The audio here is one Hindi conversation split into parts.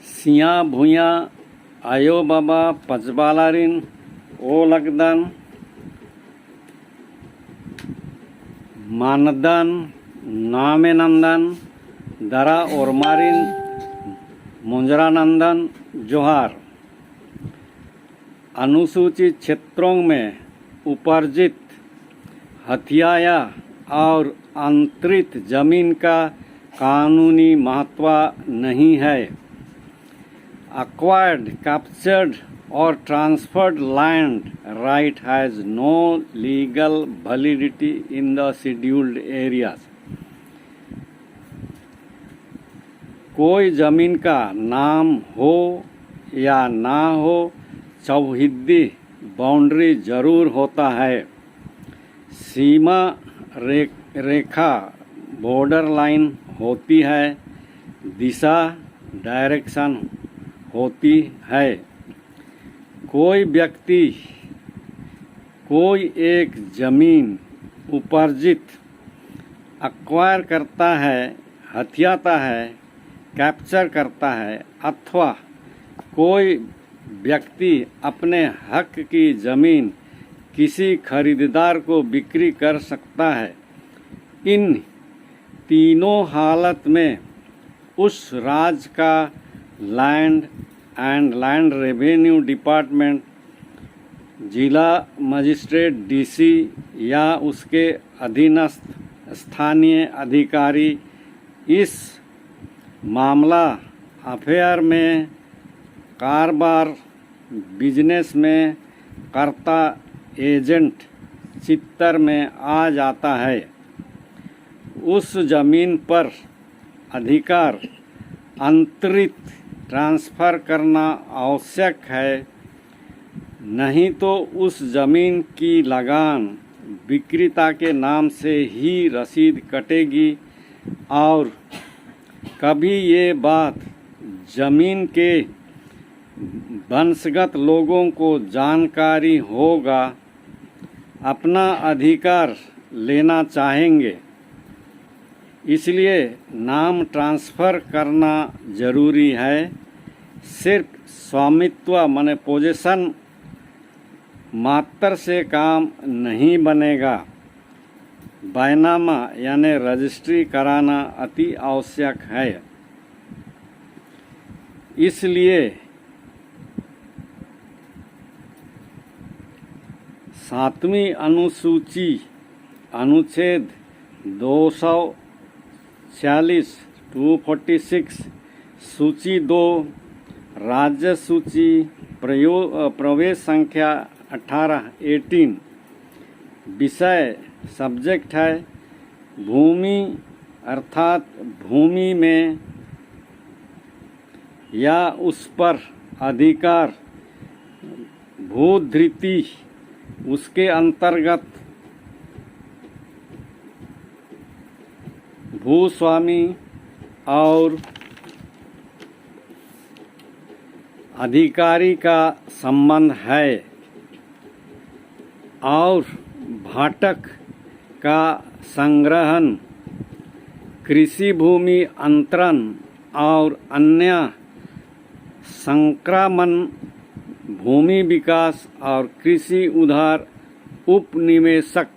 सिया भूया आयो बाबा पचबालारिन ओ लगदन मानदन नामे नंदन दरा ओरमारिन मुंजरानंदन जोहार। अनुसूचित क्षेत्रों में उपार्जित हथियाया और अंतरित जमीन का कानूनी महत्व नहीं है। Acquired, captured or transferred land right has no legal validity in the scheduled areas. कोई जमीन का नाम हो या ना हो, चौहिद्दी बाउंड्री जरूर होता है। सीमा रेखा बॉर्डर लाइन होती है, दिशा डायरेक्शन होती है। कोई व्यक्ति कोई एक जमीन उपार्जित एक्वायर करता है, हथियाता है, कैप्चर करता है अथवा कोई व्यक्ति अपने हक की जमीन किसी खरीदार को बिक्री कर सकता है। इन तीनों हालत में उस राज्य का land and land revenue department, जिला मजिस्ट्रेट डीसी या उसके अधीनस्थ स्थानीय अधिकारी इस मामला अफेयर में, कारोबार, बिजनेस में कर्ता एजेंट चित्तर में आ जाता है। उस जमीन पर अधिकार अंतरित ट्रांसफ़र करना आवश्यक है, नहीं तो उस ज़मीन की लगान विक्रेता के नाम से ही रसीद कटेगी और कभी ये बात ज़मीन के वंशगत लोगों को जानकारी होगा, अपना अधिकार लेना चाहेंगे। इसलिए नाम ट्रांसफ़र करना ज़रूरी है। सिर्फ स्वामित्व माने पोजेशन मात्र से काम नहीं बनेगा, बैनामा यानी रजिस्ट्री कराना अति आवश्यक है। इसलिए सातवीं अनुसूची अनुच्छेद 246 सूची 2 राज्य सूची प्रवेश संख्या 18 विषय सब्जेक्ट है भूमि अर्थात भूमि में या उस पर अधिकार, भूधृति उसके अंतर्गत भूस्वामी और अधिकारी का संबंध है और भाटक का संग्रहण, कृषि भूमि अंतरण और अन्य संक्रामण, भूमि विकास और कृषि उधार उपनिवेशक।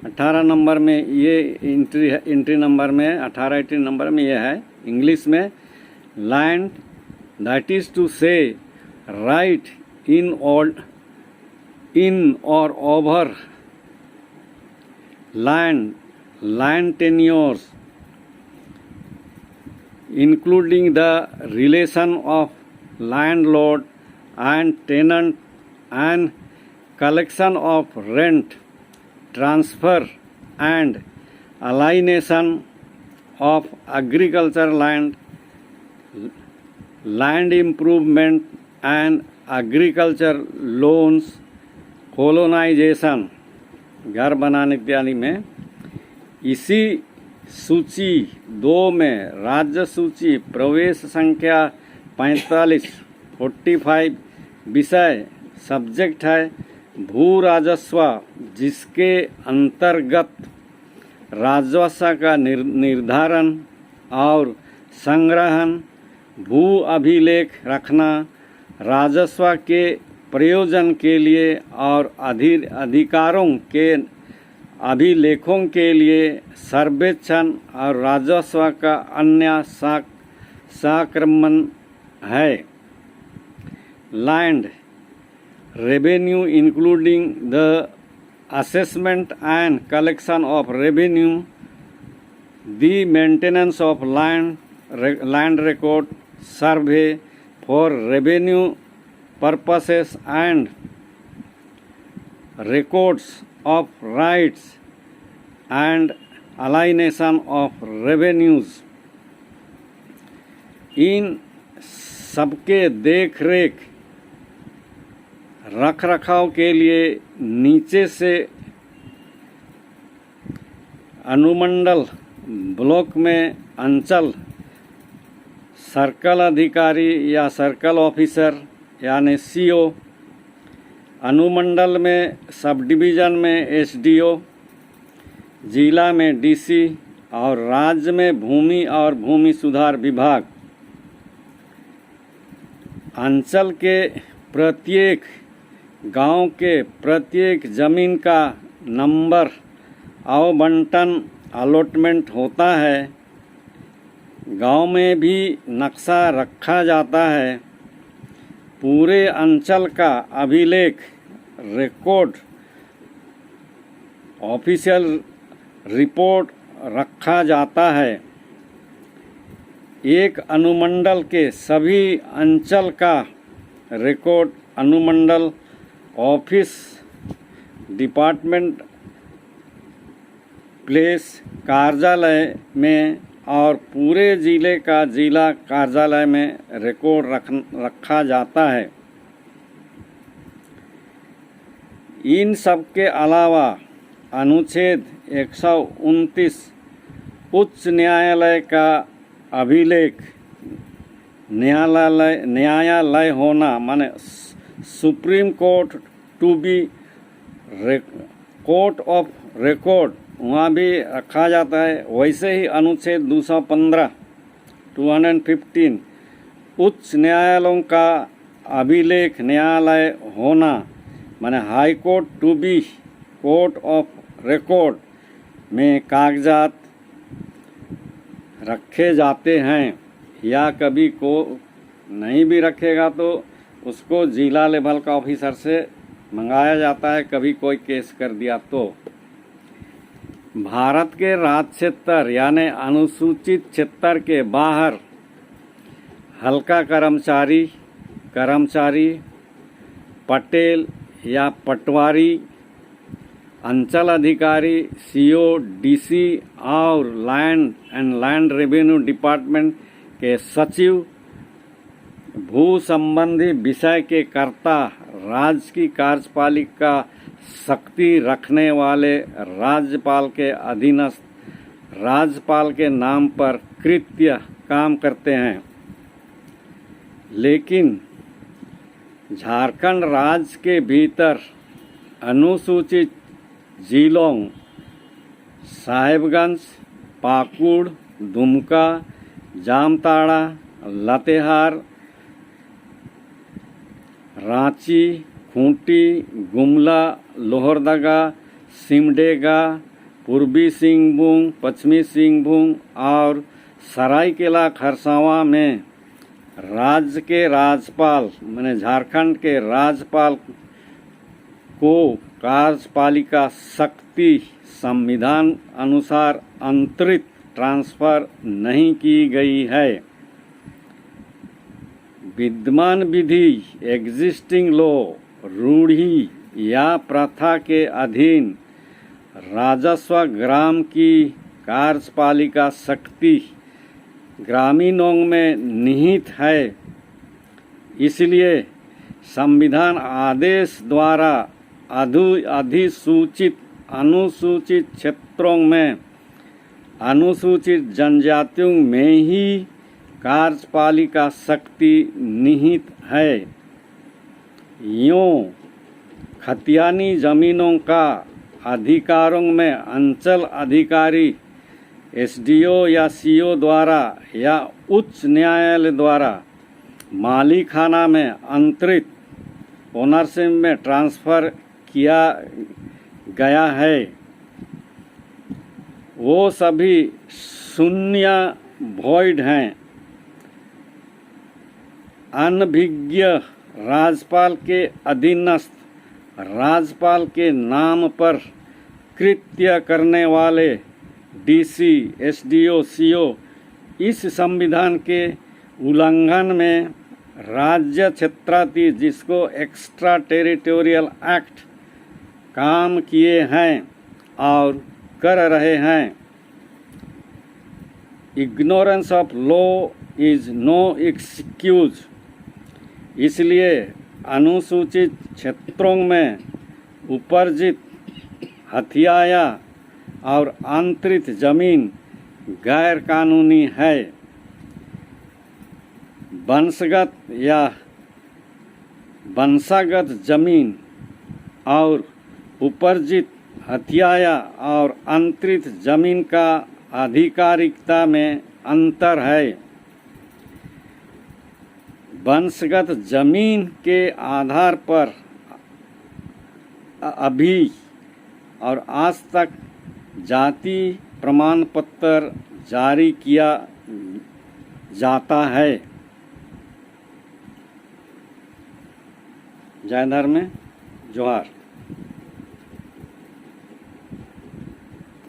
18 नंबर में ये एंट्री नंबर में 18 नंबर में ये है इंग्लिश में, लैंड दैट इज टू से राइट इन और over land tenures including the relation of landlord and tenant and collection of rent, transfer and alienation of agriculture land, land improvement and agriculture loans, colonization, घर बनाने इत्यादि में। इसी सूची 2 में राज्य सूची प्रवेश संख्या 45 विषय सब्जेक्ट है भू राजस्व, जिसके अंतर्गत राजस्व का निर्धारण और संग्रहण, भू अभिलेख रखना, राजस्व के प्रयोजन के लिए और अधिकारों के अभिलेखों के लिए सर्वेक्षण और राजस्व का अन्य संक्रमण है। Land revenue including the assessment and collection of revenue, the maintenance of land record, survey for revenue purposes and records of rights and alienation of revenues। इन सबके देख रेख रख रखाव के लिए नीचे से अनुमंडल ब्लॉक में अंचल सर्कल अधिकारी या सर्कल ऑफिसर यानी सीओ, अनुमंडल में सब डिवीज़न में एसडीओ, जिला में डीसी और राज्य में भूमि और भूमि सुधार विभाग अंचल के प्रत्येक गांव के प्रत्येक जमीन का नंबर आवंटन अलॉटमेंट होता है। गांव में भी नक्शा रखा जाता है। पूरे अंचल का अभिलेख रिकॉर्ड ऑफिशियल रिपोर्ट रखा जाता है। एक अनुमंडल के सभी अंचल का रिकॉर्ड अनुमंडल ऑफिस, डिपार्टमेंट, प्लेस कार्यालय में और पूरे जिले का जिला कार्यालय में रिकॉर्ड रखा जाता है। इन सब के अलावा अनुच्छेद 129 उच्च न्यायालय का अभिलेख न्यायालय होना माने supreme court to be court of record वहाँ भी रखा जाता है। वैसे ही अनुच्छेद 215 215 उच्च न्यायालयों का अभिलेख न्यायालय होना माने high court to be court of record में कागजात रखे जाते हैं, या कभी को नहीं भी रखेगा तो उसको जिला लेवल का ऑफिसर से मंगाया जाता है, कभी कोई केस कर दिया तो। भारत के राज्य क्षेत्र यानी अनुसूचित क्षेत्र के बाहर हल्का कर्मचारी, पटेल या पटवारी, अंचल अधिकारी, सीओ, डीसी और लैंड रेवेन्यू डिपार्टमेंट के सचिव, भू संबंधी विषय के कर्ता, राज्य की कार्यपालिका शक्ति रखने वाले राज्यपाल के अधीनस्थ राज्यपाल के नाम पर कृत्य काम करते हैं। लेकिन झारखंड राज्य के भीतर अनुसूचित जिलों साहेबगंज, पाकुड़, दुमका, जामताड़ा, लातेहार, रांची, खूंटी, गुमला, लोहरदगा, सिमडेगा, पूर्वी सिंहभूम, पश्चिमी सिंहभूम और सरायकेला खरसावां में राज्य के राज्यपाल माने झारखंड के राज्यपाल को कार्यपालिका शक्ति संविधान अनुसार अंतरित ट्रांसफर नहीं की गई है। विद्यमान विधि एग्जिस्टिंग लॉ रूढ़ी या प्रथा के अधीन राजस्व ग्राम की कार्यपालिका शक्ति ग्रामीणों में निहित है। इसलिए संविधान आदेश द्वारा अधिसूचित अनुसूचित क्षेत्रों में अनुसूचित जनजातियों में ही कार्यपालिका शक्ति निहित है। यूँ खतियानी जमीनों का अधिकारों में अंचल अधिकारी, एसडीओ या सीओ द्वारा या उच्च न्यायालय द्वारा मालिकाना में अंतरित ओनरशिप में ट्रांसफ़र किया गया है वो सभी शून्य वॉइड हैं। अनभिज्ञ राज्यपाल के अधीनस्थ राज्यपाल के नाम पर कृत्य करने वाले डीसी, एसडीओ, सीओ इस संविधान के उल्लंघन में राज्य क्षेत्राधीश जिसको एक्स्ट्रा टेरिटोरियल एक्ट काम किए हैं और कर रहे हैं। Ignorance of law is no excuse. इसलिए अनुसूचित क्षेत्रों में उपर्जित हथियाया और अंतरित जमीन गैर कानूनी है। वंशगत जमीन और उपर्जित हथियाया और अंतरित जमीन का आधिकारिकता में अंतर है। वंशगत जमीन के आधार पर अभी और आज तक जाति प्रमाण पत्र जारी किया जाता है। जय धर्म, जोहार।